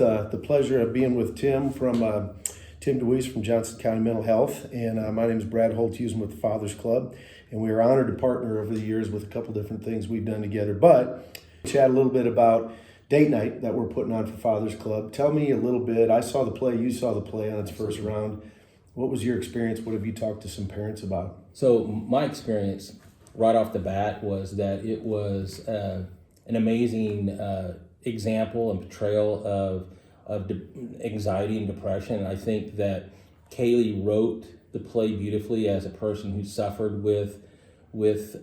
The pleasure of being with Tim from Tim DeWeese from Johnson County Mental Health, and my name is Brad Holthusen with the Fathers Club, and we are honored to partner over the years with a couple different things we've done together. But chat a little bit about date night that we're putting on for Fathers Club. Tell me a little bit. I saw the play. You saw the play on its first round. What was your experience? What have you talked to some parents about? So my experience right off the bat was that it was an amazing example and portrayal of anxiety and depression. I think that Kaylee wrote the play beautifully as a person who suffered with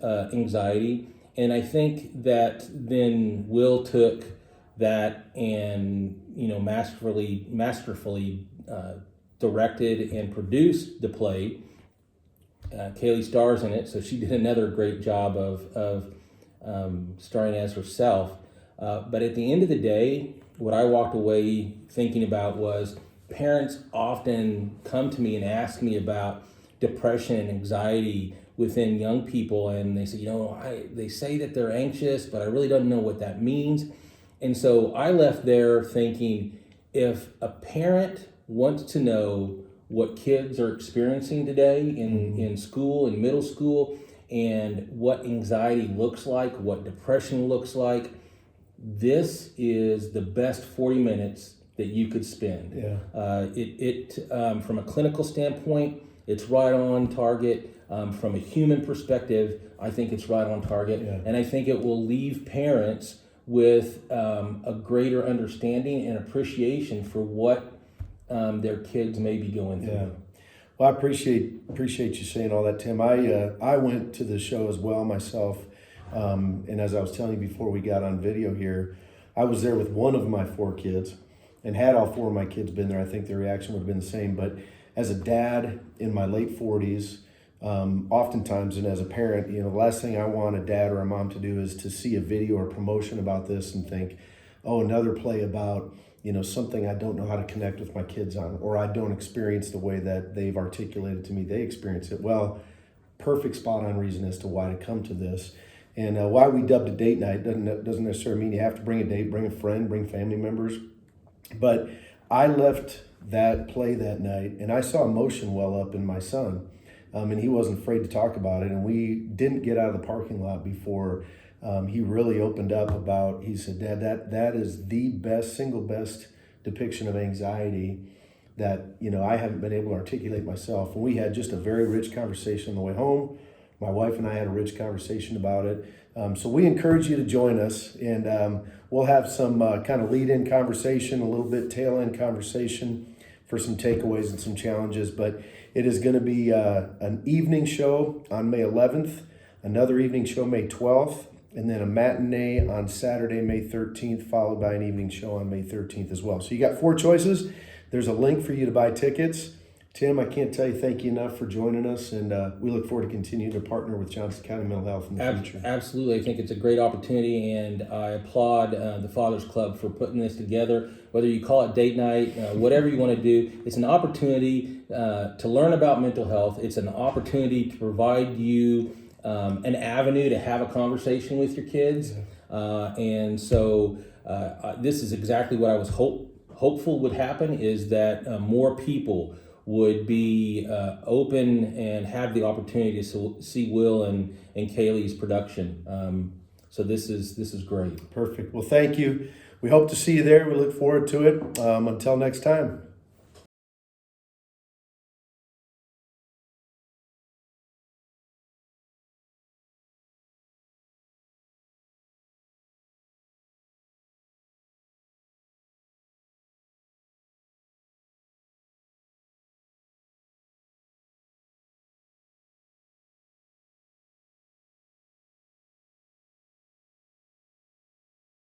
anxiety, and I think that then Will took that and masterfully directed and produced the play. Kaylee stars in it, so she did another great job of starring as herself. But at the end of the day, what I walked away thinking about was parents often come to me and ask me about depression and anxiety within young people, and they say, they say that they're anxious, but I really don't know what that means. And so I left there thinking, if a parent wants to know what kids are experiencing today in school, in middle school, and what anxiety looks like, what depression looks like, this is the best 40 minutes that you could spend. Yeah. From a clinical standpoint, it's right on target. From a human perspective, I think it's right on target. Yeah. And I think it will leave parents with a greater understanding and appreciation for what their kids may be going through. Yeah. Well, I appreciate you saying all that, Tim. I went to the show as well myself. And as I was telling you before we got on video here, I was there with one of my 4 kids, and had all 4 of my kids been there, I think the reaction would have been the same. But as a dad in my late 40s, oftentimes, and as a parent, the last thing I want a dad or a mom to do is to see a video or promotion about this and think, oh, another play about, something I don't know how to connect with my kids on, or I don't experience the way that they've articulated to me they experience it. Well, perfect spot on reason as to why to come to this. And why we dubbed it date night doesn't necessarily mean you have to bring a date, bring a friend, bring family members. But I left that play that night, and I saw emotion well up in my son. And he wasn't afraid to talk about it. And we didn't get out of the parking lot before he really opened up about, he said, Dad, that is the single best depiction of anxiety that, I haven't been able to articulate myself. And we had just a very rich conversation on the way home. My wife and I had a rich conversation about it. So we encourage you to join us, and we'll have some kind of lead-in conversation, a little bit tail-end conversation for some takeaways and some challenges. But it is going to be an evening show on May 11th, another evening show May 12th, and then a matinee on Saturday, May 13th, followed by an evening show on May 13th as well. So you got 4 choices. There's a link for you to buy tickets. Tim, I can't tell you thank you enough for joining us, and we look forward to continuing to partner with Johnson County Mental Health in the future. Absolutely. I think it's a great opportunity, and I applaud the Fathers Club for putting this together. Whether you call it date night, whatever you want to do, it's an opportunity to learn about mental health. It's an opportunity to provide you an avenue to have a conversation with your kids. Yeah. And so this is exactly what I was hopeful would happen, is that more people would be open and have the opportunity to see Will and Kaylee's production. So this is great. Perfect. Well, thank you. We hope to see you there. We look forward to it. Until next time.